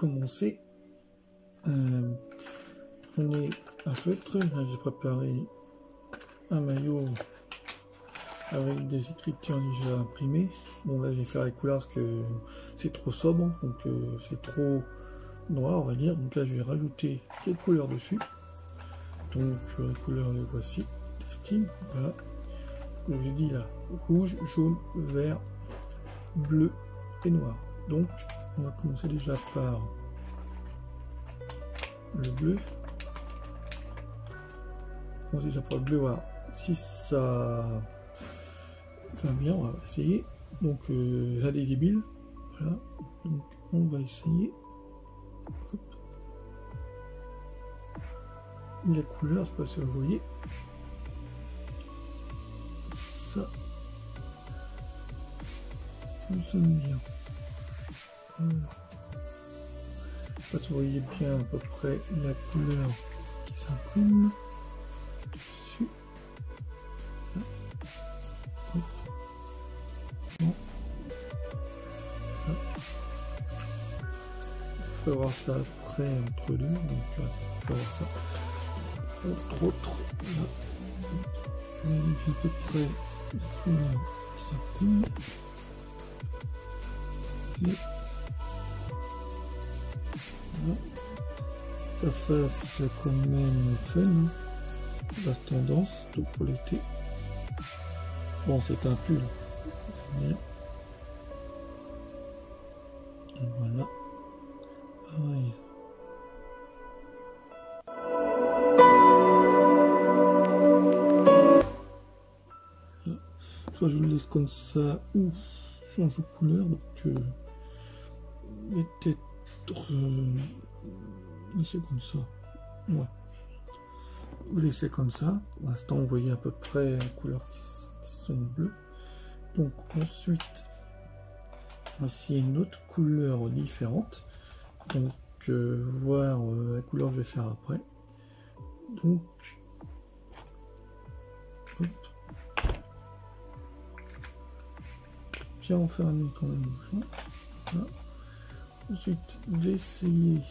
commencer. Prenez un feutre. Là, j'ai préparé un maillot avec des écritures déjà imprimées. Bon, là, je vais faire les couleurs parce que c'est trop sobre, donc c'est trop noir, on va dire. Donc là, je vais rajouter quelques couleurs dessus. Donc les couleurs, les voici. Testing, voilà. Comme j'ai dit là, rouge, jaune, vert, bleu et noir. Donc, on va commencer déjà par le bleu. On commence déjà par le bleu, voilà. Si ça va bien, on va essayer. Donc, indélébile, voilà. Donc, on va essayer. Hop. Et la couleur, je sais pas si vous voyez. Ça fonctionne bien. Voilà. Je sais pas si vous voyez bien à peu près la couleur qui s'imprime dessus. Là. Hop. Bon. Là. Il faut voir ça après entre deux, donc il faut voir ça. Entre autres, là. On a à peu près la couleur qui s'imprime. Et voilà. Ça fasse quand même fun, hein. La tendance, tout pour l'été. Bon, c'est un pull. Bien. Voilà. Pareil. Soit je le laisse comme ça ou change de couleur. Donc, peut-être laisser comme ça. Ouais. Vous laissez comme ça. Pour l'instant, vous voyez à peu près les couleurs qui sont bleues. Donc ensuite, voici une autre couleur différente. Donc voir la couleur que je vais faire après. Donc hop. Bien enfermé quand même. Voilà. Ensuite, je vais essayer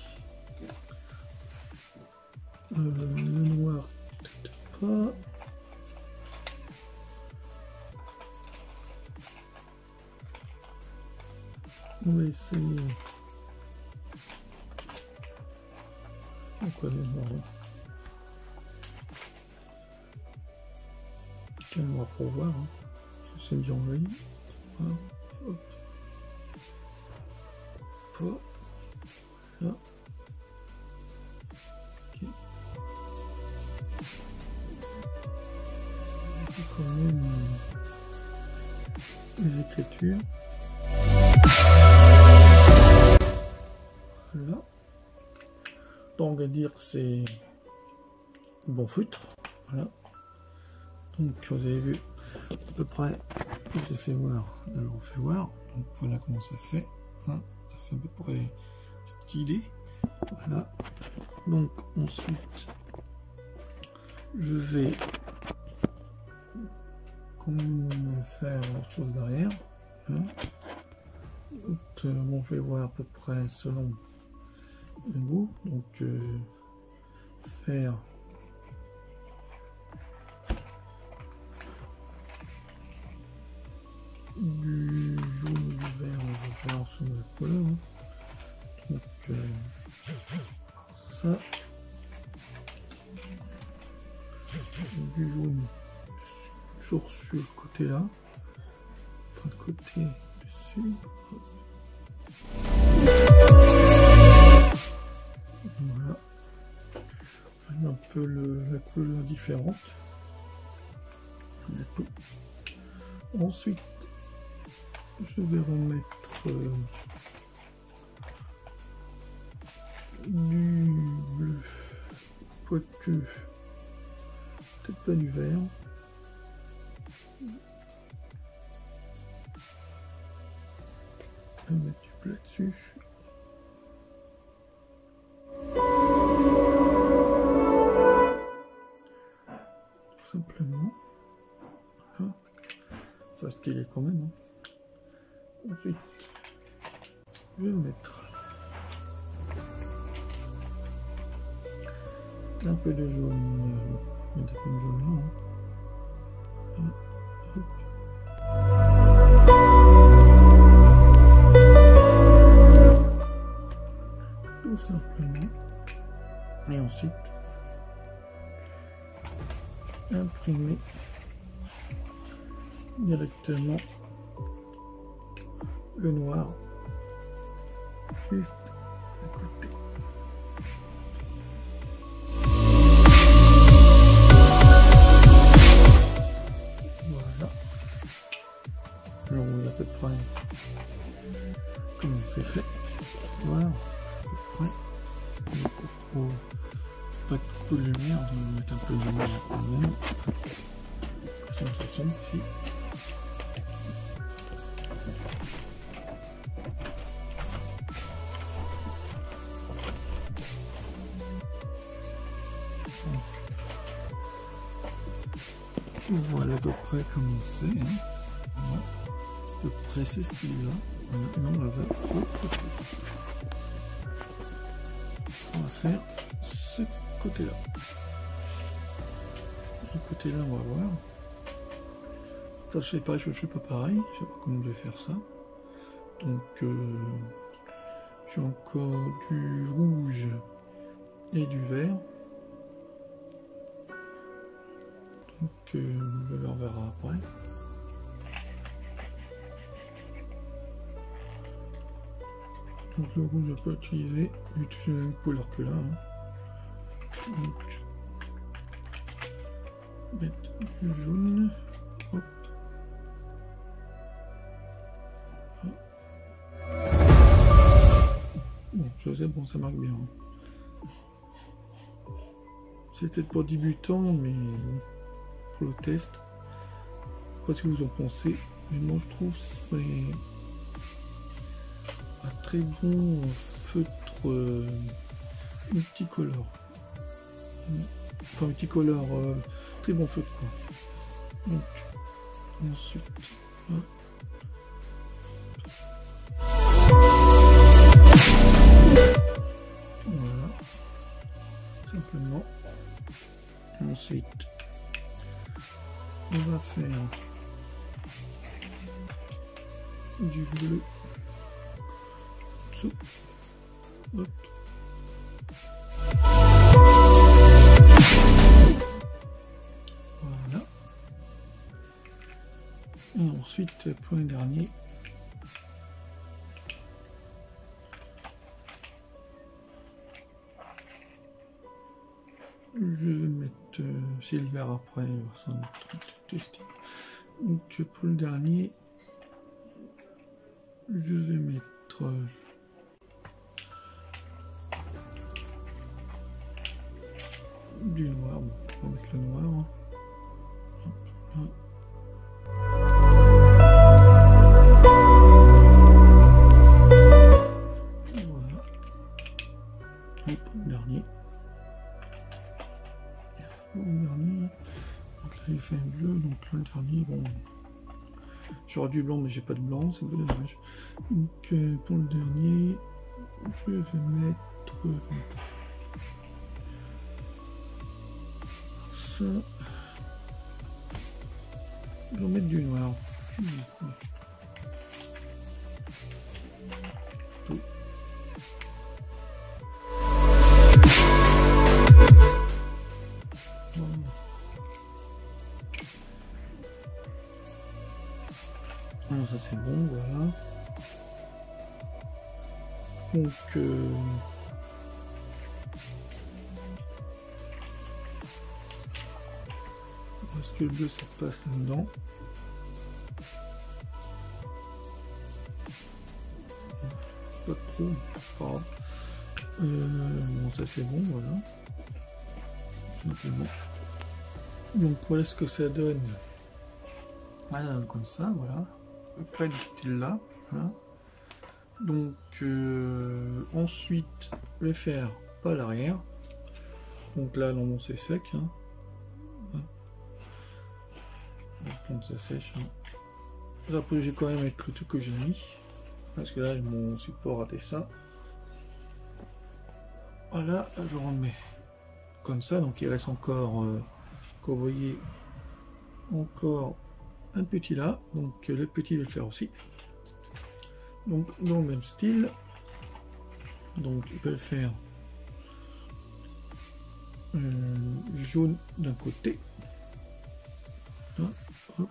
le noir, peut-être pas. On va essayer. Quoi le noir? Tiens, on va pour voir. Hein. C'est bien envoyé. Voilà. Hop. Hop. Là. Ok. C'est quand même les écritures. Voilà. Donc on va dire c'est bon feutre. Voilà. Donc vous avez vu à peu près, je vous ai fait voir, je vous fais voir. Donc voilà comment ça fait. Hein. Ça fait à peu près stylé. Voilà. Donc ensuite je vais quand même faire autre chose derrière. Hein. Bon, je vais voir à peu près selon le goût. Donc faire du jaune, du vert, on va voir selon la couleur. Hein. Donc ça, du jaune sur ce côté là, enfin le côté dessus. Voilà, un peu la couleur différente. Tout. Ensuite, je vais remettre du bleu, quoique peut-être pas du vert. Je vais mettre du bleu dessus. Tout simplement. Voilà. Ça stylé quand même. Hein. Ensuite, je vais mettre Un peu de jaune. Il y a des peu de jaune là. Hein. Tout simplement. Et ensuite, imprimer directement le noir juste à côté. Voilà. Alors on a à peu près comment c'est fait. Voilà, à peu près. Pas trop de lumière, on va mettre un peu de lumière quand même. Comme ça sombre ici. Voilà à peu près comment c'est. Hein. Voilà. À peu près ce style-là. Voilà. Non, on va faire ce côté-là. Ce côté-là, on va voir. Ça, je sais pas, je fais pas pareil. Je sais pas comment je vais faire ça. Donc, j'ai encore du rouge et du vert. Donc, on verra après. Donc, le rouge, je peux utiliser la même couleur que là. Hein. Donc, mettre du jaune. Hop. Bon, ça c'est bon, ça marque bien. C'est peut-être pour débutants, mais pour le test. Je sais pas ce que vous en pensez, mais moi je trouve que c'est un très bon feutre multicolore. Enfin multicolore, très bon feutre quoi. Donc ensuite là. Voilà, simplement. Ensuite, on va faire du bleu dessous. Hop. Voilà. Et ensuite, pour le dernier, je vais mettre silver après, ça va tester. Donc pour le dernier, je vais mettre du noir. Bon, on va mettre le noir. Hein. Hop, là. Voilà. Et pour le dernier. Pour le dernier. Donc là il fait un bleu, donc là le dernier, bon. J'aurais du blanc mais j'ai pas de blanc, c'est un peu dommage. Donc pour le dernier, je vais mettre ça. Je vais mettre du noir. Tout. Voilà. Bon, ça c'est bon, voilà. Donc parce que le bleu ça passe là-dedans. Pas trop, pas grave. Bon ça c'est bon, voilà. Simplement. Donc voilà ce que ça donne. Voilà, comme ça, voilà. À peu près du style là. Voilà. Donc ensuite, je vais faire pas l'arrière. Donc là, non, c'est sec. Hein. Voilà. On va prendre ça sèche. Hein. Après, j'ai quand même avec le truc que j'ai mis. Parce que là, j'ai mon support à dessin. Voilà, je remets comme ça, donc il reste encore, comme vous voyez, encore un petit là, donc le petit je vais le faire aussi. Donc dans le même style, donc je vais le faire jaune d'un côté. Là, hop.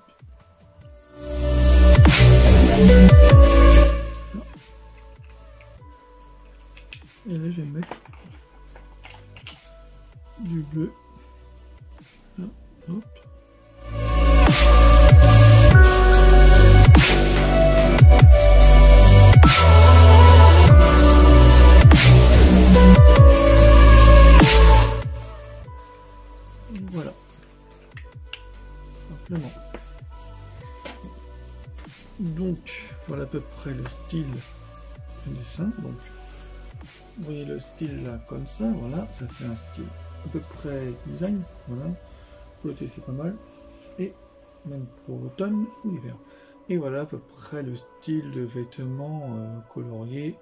Là. Et là je vais mettre du bleu. Là, hop. Voilà, simplement. Donc voilà à peu près le style du dessin. Donc vous voyez le style là comme ça, voilà, ça fait un style à peu près design, voilà. Pour l'été c'est pas mal, et même pour l'automne ou l'hiver. Et voilà à peu près le style de vêtements coloriés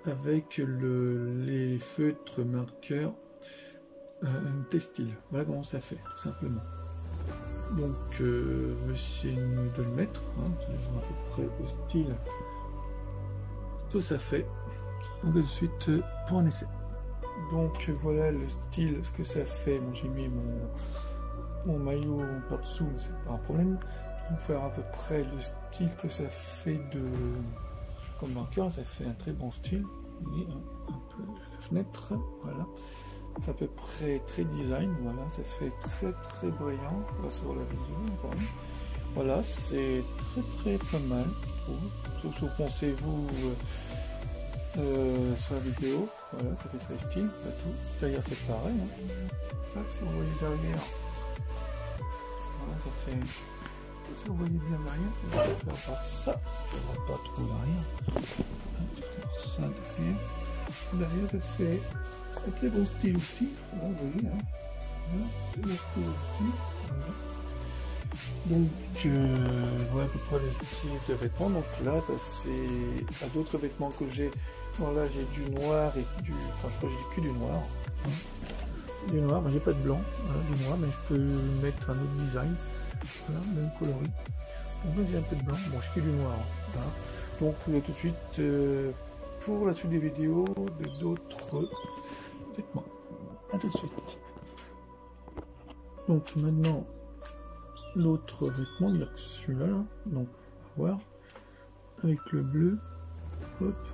avec les feutres marqueurs textile. Voilà comment ça fait, tout simplement. Donc je vais essayer de le mettre, hein, vous allez voir à peu près le style que ça fait. Donc tout de suite pour un essai. Donc voilà le style, ce que ça fait. Bon, j'ai mis mon maillot par dessous, mais c'est pas un problème. Je vais faire à peu près le style que ça fait comme marqueur. Ça fait un très bon style. Vous voyez, un peu la fenêtre, voilà. C'est à peu près très design, voilà, ça fait très brillant là, sur la vidéo. Pardon. Voilà, c'est très pas mal, je trouve. Sauf que vous pensez vous sur la vidéo, voilà, ça fait très style, pas tout. Derrière c'est pareil. Hein. Là, si vous voyez derrière, voilà, ça fait. Si vous voyez bien derrière, ça va faire par ça, ça va pas trop derrière. Ça va faire ça derrière. Derrière, ça fait un très bon style aussi, voilà, vous voyez, hein. Voilà, très bon style aussi. Voilà. Donc voilà à peu près les styles de vêtements. Donc là, bah, c'est à d'autres vêtements que j'ai. Bon, là j'ai du noir et du. Enfin, je crois que j'ai que du noir. Hein. Du noir, mais j'ai pas de blanc, voilà, du noir, mais je peux mettre un autre design. Voilà, même coloris. Donc là j'ai un peu de blanc, bon j'ai que du noir. Voilà. Donc tout de suite pour la suite des vidéos de d'autres vêtements. A tout de suite. Donc maintenant l'autre vêtement, il y a que celui-là, là. Donc on va voir avec le bleu. Hop.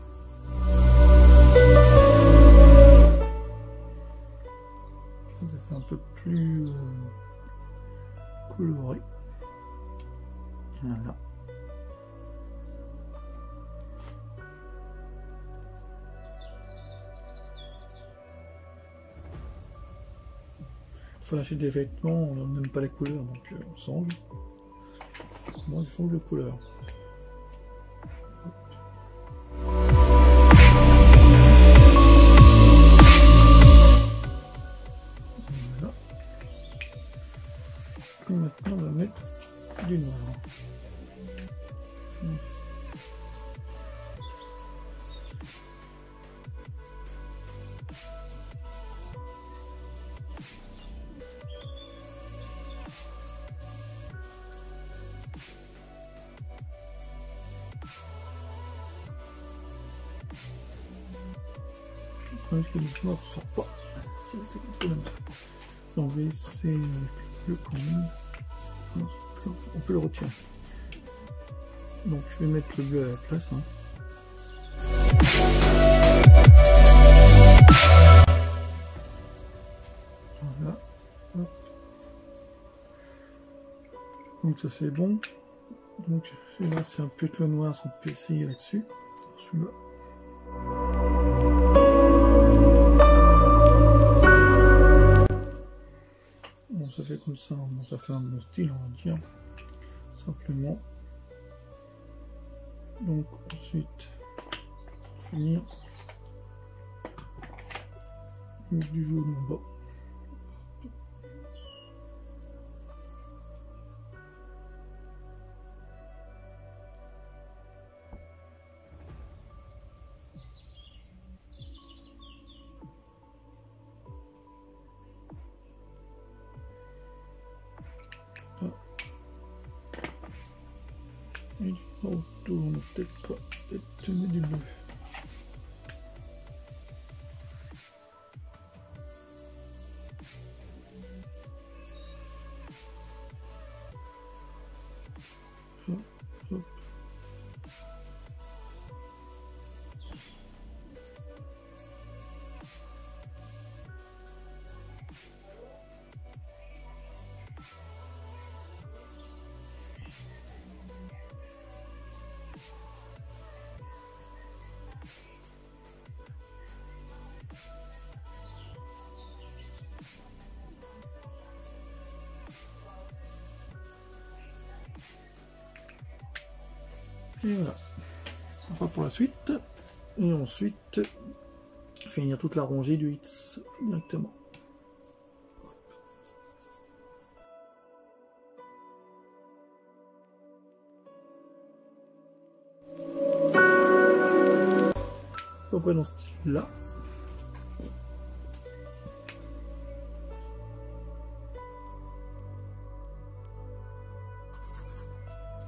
Ça fait un peu plus coloré. Voilà. Il faut acheter des vêtements, on n'aime pas les couleurs, donc on change. Moi, je change de couleur. Voilà. Et maintenant, on va mettre du noir. Le noir ne sort pas. On va essayer avec le bleu quand même. On peut le retirer. Donc je vais mettre le bleu à la place. Hein. Voilà. Hop. Donc ça c'est bon. Donc celui-là c'est un peu le noir, on peut essayer là-dessus. Celui-là. Bon, ça fait comme ça, bon, ça fait un bon style, on va dire, simplement. Donc ensuite, pour finir, du jaune en bas. tourne peut-être pas être tenu du bleu. Hop, hop. Et voilà, on va pour la suite. Et ensuite, finir toute la rangée du X directement. À peu près dans ce style-là.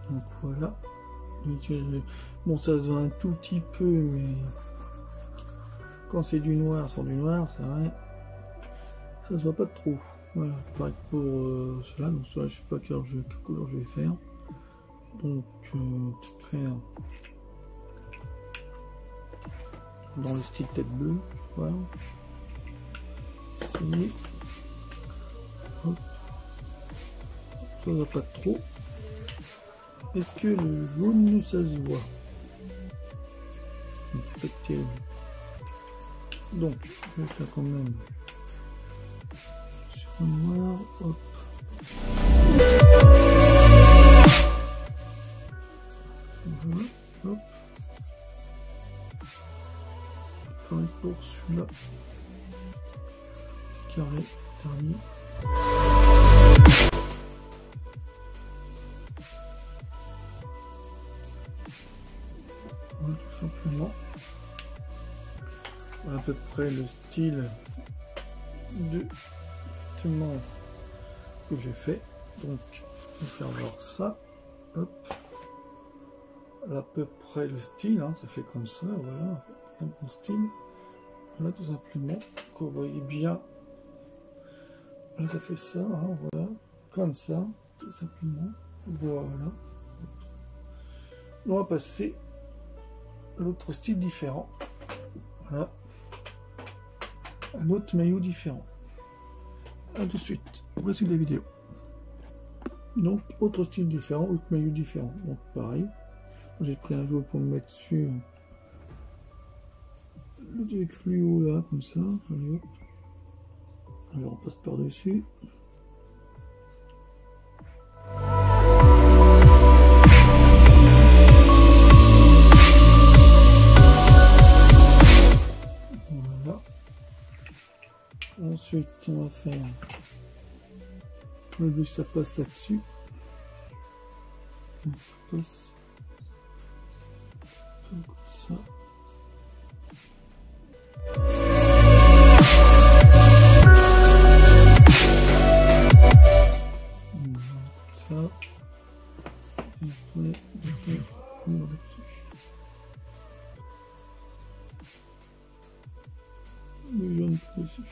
Donc voilà. Bon, ça se voit un tout petit peu, mais quand c'est du noir sur du noir, c'est vrai, ça se voit pas trop. Voilà, pareil pour cela. Donc ça, je sais pas quelle couleur je vais faire. Donc peut-être faire dans le style tête bleue. Voilà. Ici. Hop. Ça va pas trop. Est-ce que le jaune, ça se voit? Pas terrible. Donc, je vais faire quand même sur le noir. Hop. Voilà. Hop. Pareil pour celui-là. Carré, dernier. Voilà, tout simplement. Voilà à peu près le style de vêtements que j'ai fait. Donc, je vais faire voir ça. Hop. Voilà à peu près le style, hein, ça fait comme ça, voilà, un bon style. Voilà, tout simplement. Donc, vous voyez bien. Là, ça fait ça, hein, voilà, comme ça, tout simplement. Voilà. On va passer à l'autre style différent. Voilà. Un autre maillot différent. A tout de suite. Voici la vidéo. Donc, autre style différent, autre maillot différent. Donc, pareil. J'ai pris un jouet pour me mettre sur le truc fluo là, comme ça. Allez, hop. Alors, on passe par-dessus. Voilà. Ensuite, on va faire le but, ça passe là-dessus. Ça passe comme ça. Ça. Et après, on va là-dessus. Le jaune dessus.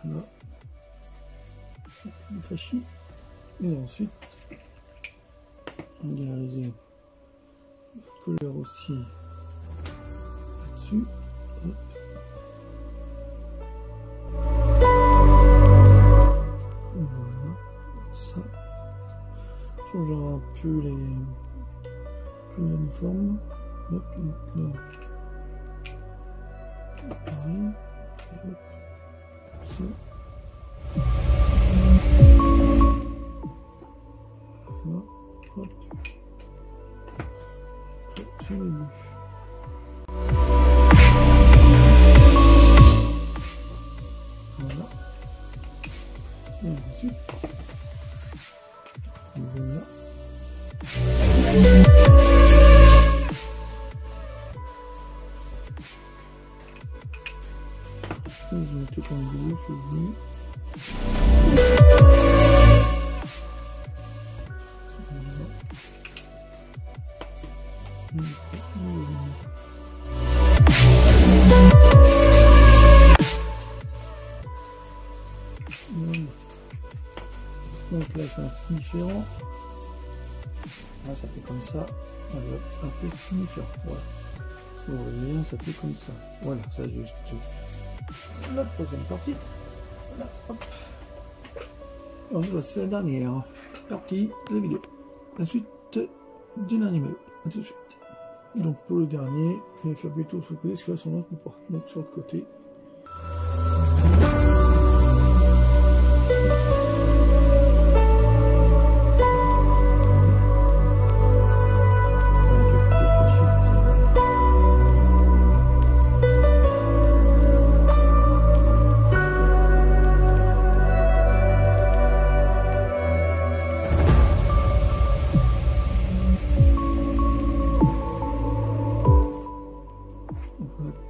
Voilà. Le fachi. Et ensuite, on va réaliser la couleur aussi là-dessus. Voilà, ça. Changeons un peu les uniformes. Hop, donc là. Pareil. Hop, ça. Voilà, hop. Après, sur les bouches. Voilà. Et ensuite, voilà. Je vais mettre tout en bleu, je vais. Donc là c'est un style différent. Là ça fait comme ça. Un peu style différent. Voilà. Vous voyez, ça fait comme ça. Voilà, ça juste la troisième partie. Voilà, hop. On voit c'est la dernière partie de la vidéo. La suite du dernier maillot. A tout de suite. Donc pour le dernier, je vais faire plutôt sur le côté, parce que là son autre pas. Donc sur le côté.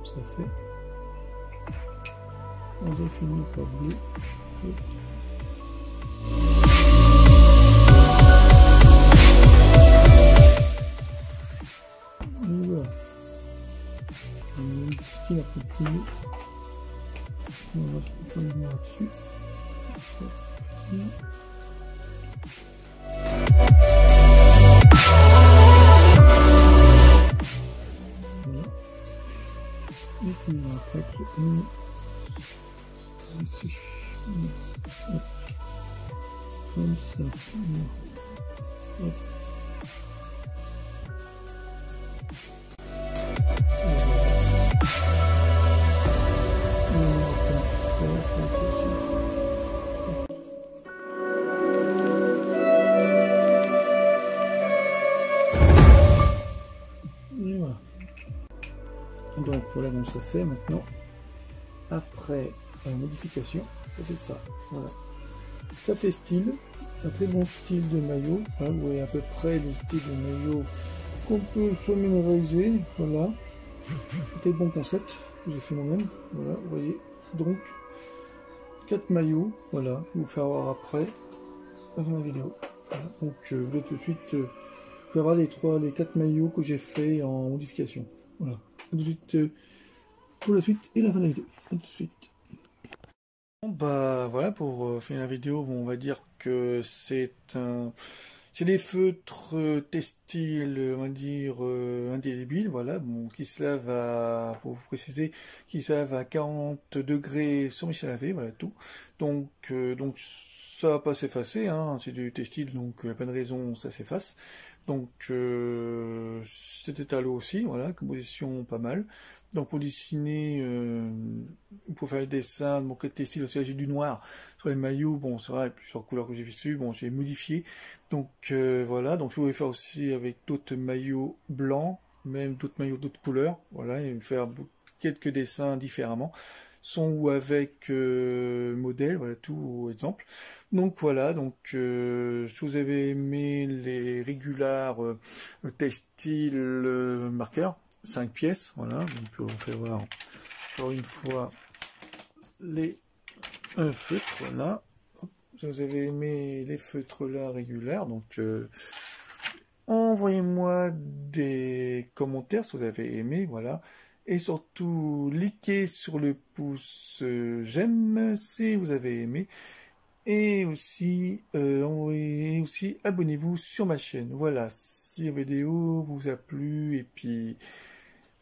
Ça fait. On va finir par bleu. Et voilà. On a un petit style un peu plus. On va se faire une là-dessus. Et finir après que ici, comme ça, hop. Donc voilà, donc ça fait maintenant, après la modification, ça fait ça, voilà. Ça fait style, un très bon style de maillot, hein, vous voyez à peu près le style de maillot qu'on peut familiariser, voilà. C'était le bon concept, que j'ai fait moi-même, voilà, vous voyez. Donc, 4 maillots, voilà, je vais vous faire voir après, dans la vidéo. Voilà. Donc je vais tout de suite faire voir les 4 maillots que j'ai fait en modification, voilà. Tout de suite pour la suite et la fin de la vidéo. A tout de suite. Bon, bah voilà, pour finir la vidéo, bon, on va dire que c'est des feutres textiles, on va dire indélébiles, voilà, bon, qui se lavent à, faut préciser, qui se lavent à 40 degrés sur machine à laver, voilà tout. Donc ça va pas s'effacer, hein, c'est du textile, donc il n'y a pas de raison ça s'efface. Donc c'était à l'eau aussi, voilà, composition pas mal. Donc pour dessiner, pour faire les dessins, mon côté textile aussi, j'ai du noir sur les maillots, bon c'est vrai, plusieurs couleurs que j'ai vues dessus, bon j'ai modifié. Donc voilà, donc je voulais faire aussi avec d'autres maillots blancs, même d'autres maillots d'autres couleurs, voilà, et faire quelques dessins différemment, sans ou avec modèle, voilà tout exemple. Donc voilà, donc si vous avez aimé les régulars textiles marqueurs, 5 pièces, voilà, donc on fait voir encore une fois les feutres, voilà. Si vous avez aimé les feutres là régulaires, donc envoyez-moi des commentaires si vous avez aimé, voilà. Et surtout, cliquez sur le pouce j'aime si vous avez aimé. Et aussi, abonnez-vous sur ma chaîne. Voilà, si la vidéo vous a plu et puis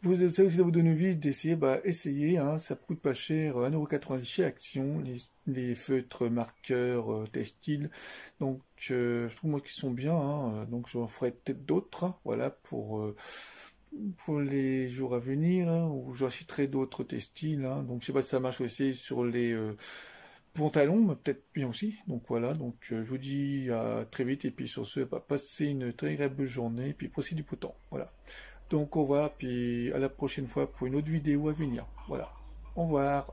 ça aussi vous donne envie d'essayer, bah essayez, hein, ça coûte pas cher, 1,90 € chez Action, les feutres marqueurs textiles. Donc je trouve moi qu'ils sont bien, hein, donc j'en ferai peut-être d'autres, hein, voilà, pour les jours à venir, hein, où j'achèterai d'autres textiles, hein, donc je sais pas si ça marche aussi sur les pantalons, mais peut-être bien aussi. Donc voilà, donc je vous dis à très vite, et puis sur ce, bah, passez une très agréable journée, et puis profitez du beau temps, voilà. Donc au revoir, puis à la prochaine fois pour une autre vidéo à venir, voilà. Au revoir.